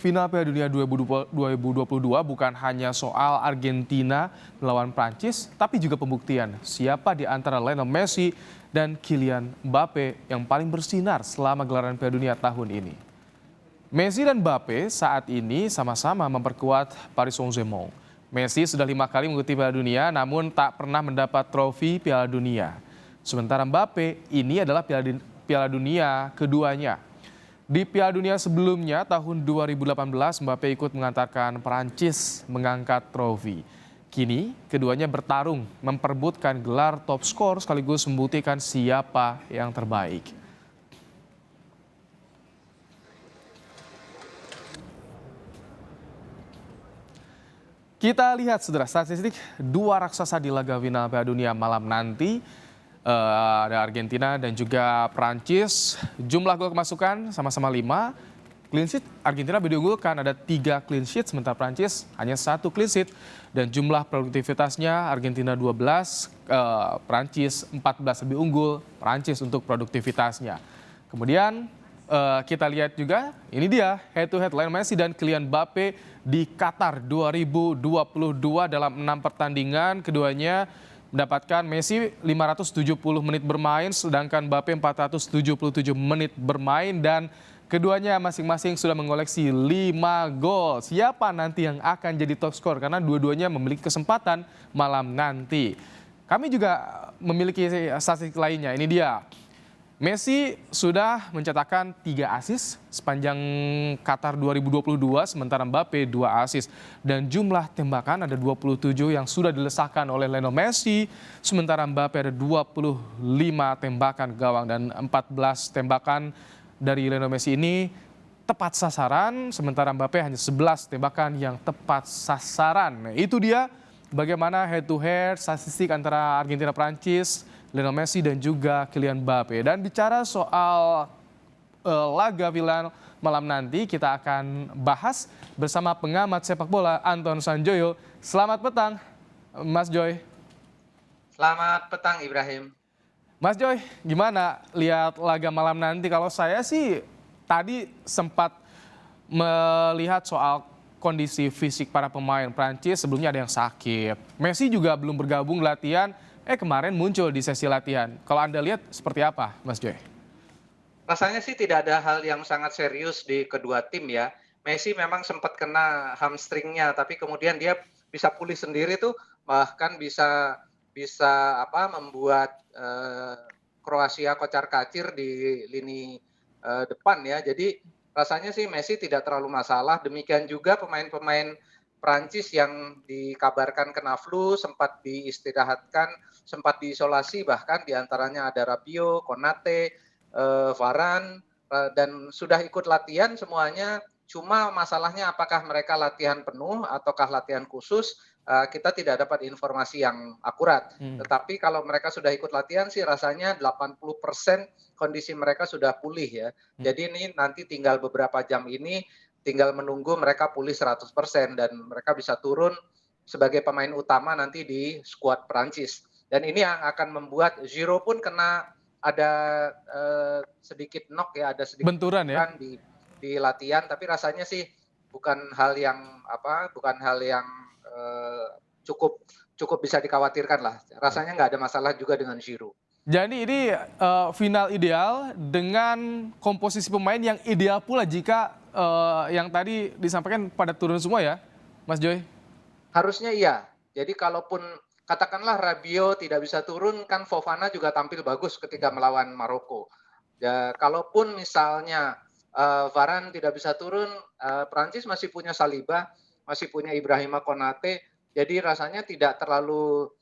Final Piala Dunia 2022 bukan hanya soal Argentina melawan Prancis, tapi juga pembuktian siapa di antara Lionel Messi dan Kylian Mbappe yang paling bersinar selama gelaran Piala Dunia tahun ini. Messi dan Mbappe saat ini sama-sama memperkuat Paris Saint-Germain. Messi sudah 5 kali mengikuti Piala Dunia namun tak pernah mendapat trofi Piala Dunia. Sementara Mbappe ini adalah Piala Dunia keduanya. Di Piala Dunia sebelumnya tahun 2018 Mbappe ikut mengantarkan Prancis mengangkat trofi. Kini keduanya bertarung memperebutkan gelar top skor sekaligus membuktikan siapa yang terbaik. Kita lihat saudara statistik dua raksasa di laga final Piala Dunia malam nanti. Ada Argentina dan juga Prancis. Jumlah gol kemasukan sama-sama 5. Clean sheet Argentina lebih diunggulkan, ada 3 clean sheet, sementara Prancis hanya 1 clean sheet. Dan jumlah produktivitasnya Argentina 12, Prancis 14, lebih unggul Prancis untuk produktivitasnya. Kemudian kita lihat juga, ini dia head to head Lionel Messi dan Kylian Mbappe di Qatar 2022 dalam 6 pertandingan. Keduanya mendapatkan Messi 570 menit bermain, sedangkan Mbappe 477 menit bermain, dan keduanya masing-masing sudah mengoleksi 5 gol. Siapa nanti yang akan jadi top skor? Karena dua-duanya memiliki kesempatan malam nanti. Kami juga memiliki statistik lainnya, ini dia. Messi sudah mencetakkan 3 assist sepanjang Qatar 2022, sementara Mbappe 2 assist. Dan jumlah tembakan ada 27 yang sudah dilesakkan oleh Lionel Messi, sementara Mbappe ada 25 tembakan gawang, dan 14 tembakan dari Lionel Messi ini tepat sasaran, sementara Mbappe hanya 11 tembakan yang tepat sasaran. Nah, itu dia bagaimana head to head statistik antara Argentina Prancis, Lionel Messi dan juga Kylian Mbappe. Dan bicara soal laga final malam nanti, kita akan bahas bersama pengamat sepak bola Anton Sanjoyo. Selamat petang, Mas Joy. Selamat petang, Ibrahim. Mas Joy, gimana lihat laga malam nanti? Kalau saya sih tadi sempat melihat soal kondisi fisik para pemain. Prancis sebelumnya ada yang sakit. Messi juga belum bergabung latihan. Kemarin muncul di sesi latihan. Kalau Anda lihat seperti apa, Mas Joy? Rasanya sih tidak ada hal yang sangat serius di kedua tim ya. Messi memang sempat kena hamstringnya, tapi kemudian dia bisa pulih sendiri tuh, bahkan bisa bisa membuat Kroasia kocar-kacir di lini depan ya. Jadi rasanya sih Messi tidak terlalu masalah. Demikian juga pemain-pemain Prancis yang dikabarkan kena flu, sempat diistirahatkan, sempat diisolasi, bahkan diantaranya ada Rabiot, Konate, Varane, dan sudah ikut latihan semuanya. Cuma masalahnya apakah mereka latihan penuh ataukah latihan khusus, kita tidak dapat informasi yang akurat. Tetapi kalau mereka sudah ikut latihan sih rasanya 80% kondisi mereka sudah pulih ya. Jadi ini nanti tinggal beberapa jam ini, tinggal menunggu mereka pulih 100% dan mereka bisa turun sebagai pemain utama nanti di skuad Prancis. Dan ini yang akan membuat Giroud pun kena ada sedikit knock ya, ada sedikit benturan ya? di latihan, tapi rasanya sih bukan hal yang cukup bisa dikhawatirkan lah. Rasanya nggak ada masalah juga dengan Giroud. Jadi ini final ideal dengan komposisi pemain yang ideal pula jika yang tadi disampaikan pada turun semua ya, Mas Joy? Harusnya iya. Jadi kalaupun katakanlah Rabiot tidak bisa turun, kan Fofana juga tampil bagus ketika melawan Maroko. Ya, kalaupun misalnya Varane tidak bisa turun, Prancis masih punya Saliba, masih punya Ibrahima Konate. Jadi rasanya tidak terlalu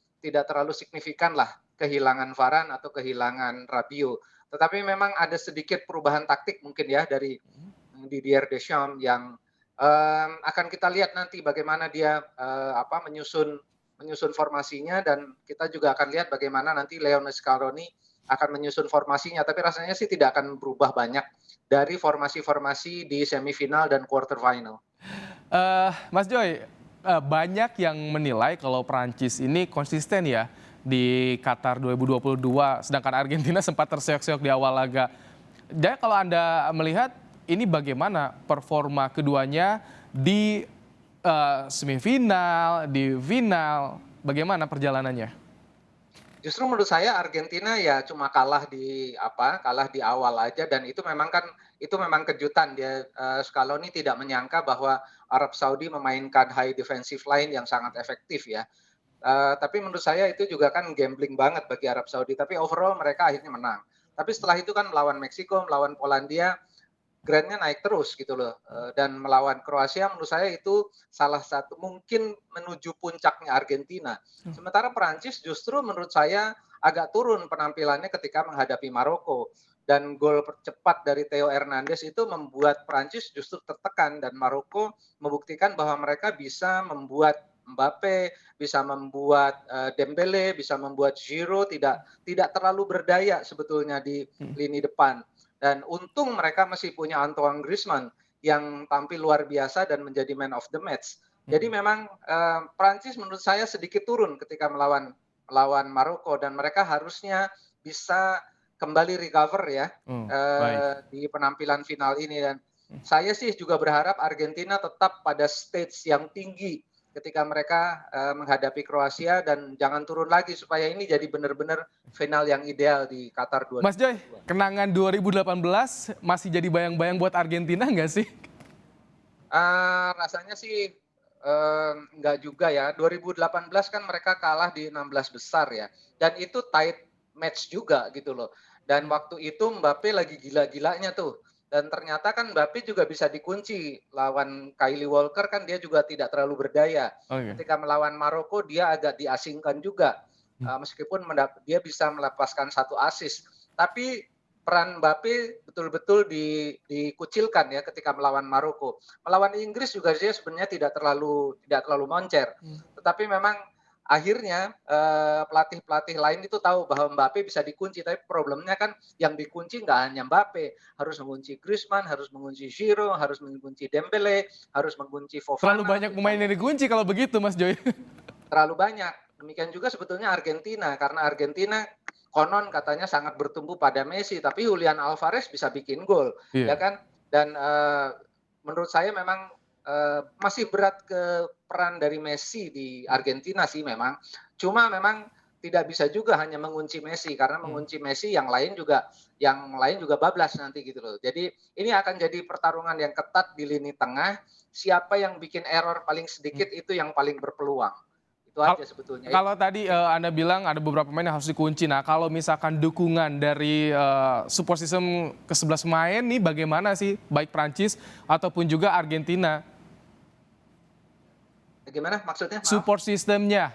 signifikan lah kehilangan Varane atau kehilangan Rabiot. Tetapi memang ada sedikit perubahan taktik mungkin ya dari Didier Deschamps yang akan kita lihat nanti bagaimana dia menyusun formasinya, dan kita juga akan lihat bagaimana nanti Lionel Scaloni akan menyusun formasinya. Tapi rasanya sih tidak akan berubah banyak dari formasi-formasi di semifinal dan quarter final. Mas Joy, banyak yang menilai kalau Prancis ini konsisten ya di Qatar 2022, sedangkan Argentina sempat terseok-seok di awal laga. Jadi kalau Anda melihat ini bagaimana performa keduanya di semifinal, di final, bagaimana perjalanannya? Justru menurut saya Argentina ya cuma kalah di awal aja dan itu memang kejutan dia, Scaloni tidak menyangka bahwa Arab Saudi memainkan high defensive line yang sangat efektif ya. Tapi menurut saya itu juga kan gambling banget bagi Arab Saudi, tapi overall mereka akhirnya menang. Tapi setelah itu kan melawan Meksiko, melawan Polandia, grade-nya naik terus gitu loh, dan melawan Kroasia menurut saya itu salah satu mungkin menuju puncaknya Argentina. Sementara Perancis justru menurut saya agak turun penampilannya ketika menghadapi Maroko dan gol cepat dari Theo Hernandez itu membuat Perancis justru tertekan dan Maroko membuktikan bahwa mereka bisa membuat Mbappe, bisa membuat, Dembele, bisa membuat Giroud tidak terlalu berdaya sebetulnya di lini depan. Dan untung mereka masih punya Antoine Griezmann yang tampil luar biasa dan menjadi man of the match. Jadi memang Prancis menurut saya sedikit turun ketika melawan Maroko dan mereka harusnya bisa kembali recover ya Baik. di penampilan final ini dan saya sih juga berharap Argentina tetap pada stage yang tinggi ketika mereka menghadapi Kroasia dan jangan turun lagi supaya ini jadi benar-benar final yang ideal di Qatar Mas Joy, 2022. kenangan 2018 masih jadi bayang-bayang buat Argentina nggak sih? Rasanya sih, enggak juga ya. 2018 kan mereka kalah di 16 besar ya, dan itu tight match juga gitu loh. Dan waktu itu Mbappe lagi gila-gilanya tuh, dan ternyata kan Mbappe juga bisa dikunci. Lawan Kyle Walker kan dia juga tidak terlalu berdaya. Oke. Ketika melawan Maroko dia agak diasingkan juga, meskipun dia bisa melepaskan satu assist. Tapi peran Mbappe betul-betul dikucilkan ya ketika melawan Maroko. Melawan Inggris juga dia sebenarnya tidak terlalu moncer. Tetapi memang akhirnya pelatih-pelatih lain itu tahu bahwa Mbappe bisa dikunci, tapi problemnya kan yang dikunci nggak hanya Mbappe, harus mengunci Griezmann, harus mengunci Giroud, harus mengunci Dembele, harus mengunci Terlalu Fofana, banyak bisa pemain yang dikunci kalau begitu, Mas Joy. terlalu banyak. Demikian juga sebetulnya Argentina, karena Argentina konon katanya sangat bertumbuh pada Messi, tapi Julian Alvarez bisa bikin gol, ya Iya. kan? Dan menurut saya memang masih berat ke peran dari Messi di Argentina sih memang. Cuma memang tidak bisa juga hanya mengunci Messi karena mengunci Messi yang lain juga bablas nanti gitu loh. Jadi ini akan jadi pertarungan yang ketat di lini tengah. Siapa yang bikin error paling sedikit itu yang paling berpeluang. Itu Kal- aja sebetulnya. Kalau tadi Anda bilang ada beberapa pemain yang harus dikunci. Nah, kalau misalkan dukungan dari support system ke-11 pemain nih bagaimana sih baik Prancis ataupun juga Argentina? Gimana maksudnya? Maaf. Support sistemnya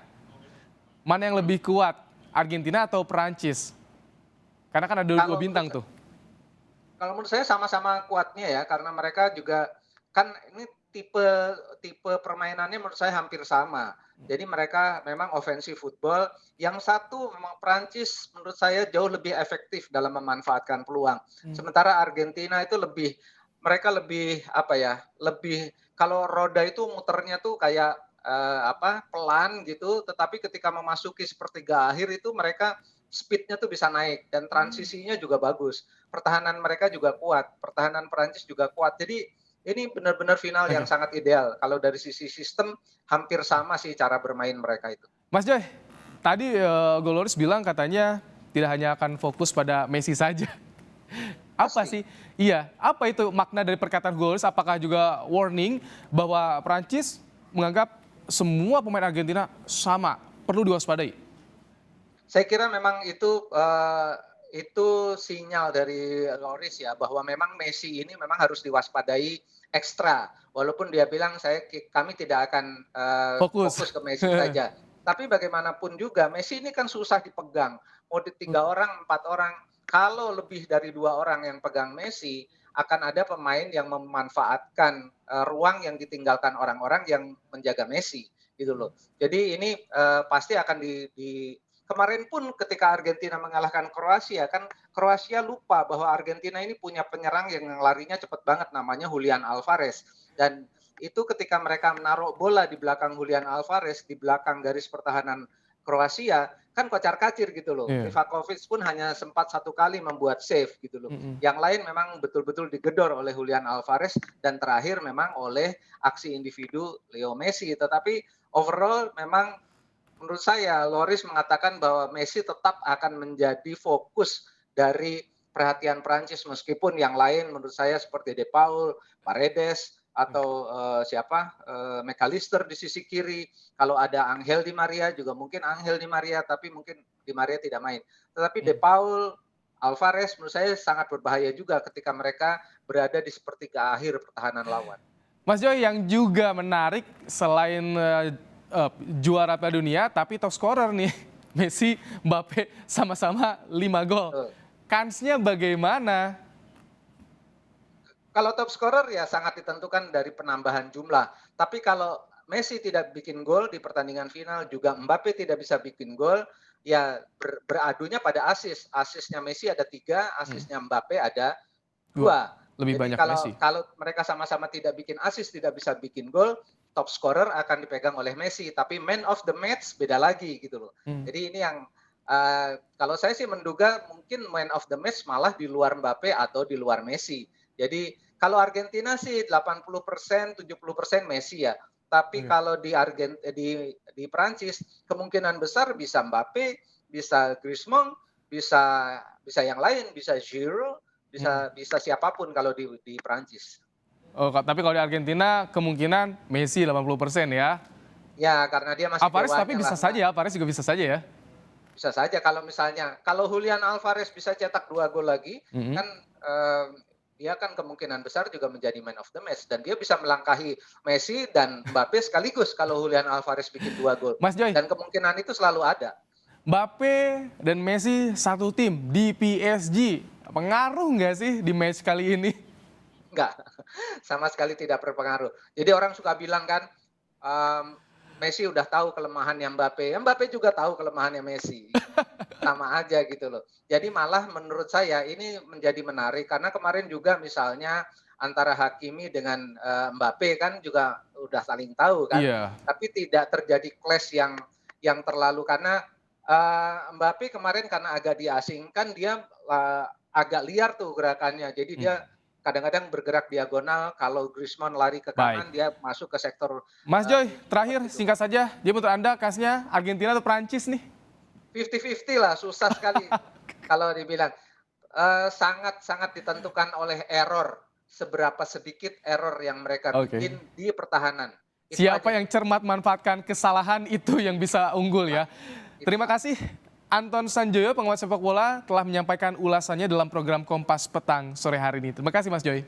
mana yang lebih kuat? Argentina atau Prancis? Karena kan ada dua Kalau menurut bintang tuh. Kalau menurut saya sama-sama kuatnya ya, karena mereka juga kan ini tipe tipe permainannya menurut saya hampir sama. Jadi mereka memang offensive football, yang satu memang Prancis menurut saya jauh lebih efektif dalam memanfaatkan peluang. Sementara Argentina itu mereka lebih apa ya, lebih kalau roda itu muternya tuh kayak pelan gitu, tetapi ketika memasuki sepertiga akhir itu mereka speed-nya tuh bisa naik dan transisinya juga bagus. Pertahanan mereka juga kuat, pertahanan Perancis juga kuat. Jadi ini benar-benar final yang Oke. sangat ideal. Kalau dari sisi sistem hampir sama sih cara bermain mereka itu. Mas Joy, tadi Goloris bilang katanya tidak hanya akan fokus pada Messi saja. Apa Pasti. sih? Iya, apa itu makna dari perkataan Goloris? Apakah juga warning bahwa Prancis menganggap semua pemain Argentina sama, perlu diwaspadai? Saya kira memang itu sinyal dari Loris ya, bahwa memang Messi ini memang harus diwaspadai ekstra. Walaupun dia bilang kami tidak akan Fokus. fokus ke Messi saja. Tapi bagaimanapun juga Messi ini kan susah dipegang. Mau di 3 orang, 4 orang, kalau lebih dari 2 orang yang pegang Messi, akan ada pemain yang memanfaatkan ruang yang ditinggalkan orang-orang yang menjaga Messi gitu loh. Jadi ini pasti akan kemarin pun ketika Argentina mengalahkan Kroasia, kan Kroasia lupa bahwa Argentina ini punya penyerang yang larinya cepat banget namanya Julian Alvarez. Dan itu ketika mereka menaruh bola di belakang Julian Alvarez, di belakang garis pertahanan Kroasia, kan kocar-kacir gitu loh. Iya. Livakovic pun hanya sempat 1 kali membuat save gitu loh. Mhm. Yang lain memang betul-betul digedor oleh Julian Alvarez dan terakhir memang oleh aksi individu Leo Messi. Tetapi overall memang menurut saya Loris mengatakan bahwa Messi tetap akan menjadi fokus dari perhatian Prancis meskipun yang lain menurut saya seperti De Paul, Paredes atau McAllister di sisi kiri. Kalau ada Angel Di Maria juga mungkin Angel Di Maria tapi mungkin Di Maria tidak main. Tetapi De Paul, Alvarez menurut saya sangat berbahaya juga ketika mereka berada di sepertiga akhir pertahanan lawan. Mas Joy, yang juga menarik selain juara Piala Dunia, tapi top scorer nih, Messi, Mbappe sama-sama 5 gol. Betul. Kansnya bagaimana? Kalau top scorer ya sangat ditentukan dari penambahan jumlah. Tapi kalau Messi tidak bikin gol di pertandingan final, juga Mbappe tidak bisa bikin gol, ya beradunya pada asis. Asisnya Messi ada 3, asisnya Mbappe ada 2. Lebih Jadi banyak kalau Messi. kalau mereka sama-sama tidak bikin asis, tidak bisa bikin gol, top scorer akan dipegang oleh Messi. Tapi man of the match beda lagi gitu loh. Jadi ini yang kalau saya sih menduga mungkin man of the match malah di luar Mbappe atau di luar Messi. Jadi kalau Argentina sih 80%, 70% Messi ya. Tapi kalau di Prancis kemungkinan besar bisa Mbappe, bisa Griezmann, bisa yang lain, bisa Giroud, bisa siapapun kalau di Prancis. Oh, tapi kalau di Argentina kemungkinan Messi 80% ya. Ya karena dia masih Alvarez tapi dewanya bisa lah. saja ya, Alvarez juga bisa saja ya. Bisa saja kalau Julian Alvarez bisa cetak 2 gol lagi, kan dia kan kemungkinan besar juga menjadi man of the match dan dia bisa melangkahi Messi dan Mbappe sekaligus kalau Julian Alvarez bikin 2 gol. Mas Joy, Dan kemungkinan itu selalu ada. Mbappe dan Messi satu tim di PSG. Pengaruh nggak sih di match kali ini? Enggak, sama sekali tidak berpengaruh. Jadi orang suka bilang kan, Messi udah tahu kelemahannya Mbappe. Ya Mbappe juga tahu kelemahannya Messi. Sama aja gitu loh. Jadi malah menurut saya ini menjadi menarik karena kemarin juga misalnya antara Hakimi dengan Mbappe kan juga udah saling tahu kan. Iya. Tapi tidak terjadi clash yang terlalu karena Mbappe kemarin karena agak diasingkan dia agak liar tuh gerakannya. Jadi dia kadang-kadang bergerak diagonal, kalau Griezmann lari ke kanan Baik. dia masuk ke sektor Mas Joy, terakhir singkat saja, dia menurut Anda kasnya Argentina atau Prancis nih? 50-50 lah, susah sekali kalau dibilang. Sangat-sangat ditentukan oleh error, seberapa sedikit error yang mereka bikin di pertahanan. Itu Siapa aja. yang cermat manfaatkan kesalahan itu yang bisa unggul ya. Terima kasih Anton Sanjoyo, pengamat sepak bola, telah menyampaikan ulasannya dalam program Kompas Petang sore hari ini. Terima kasih Mas Joy.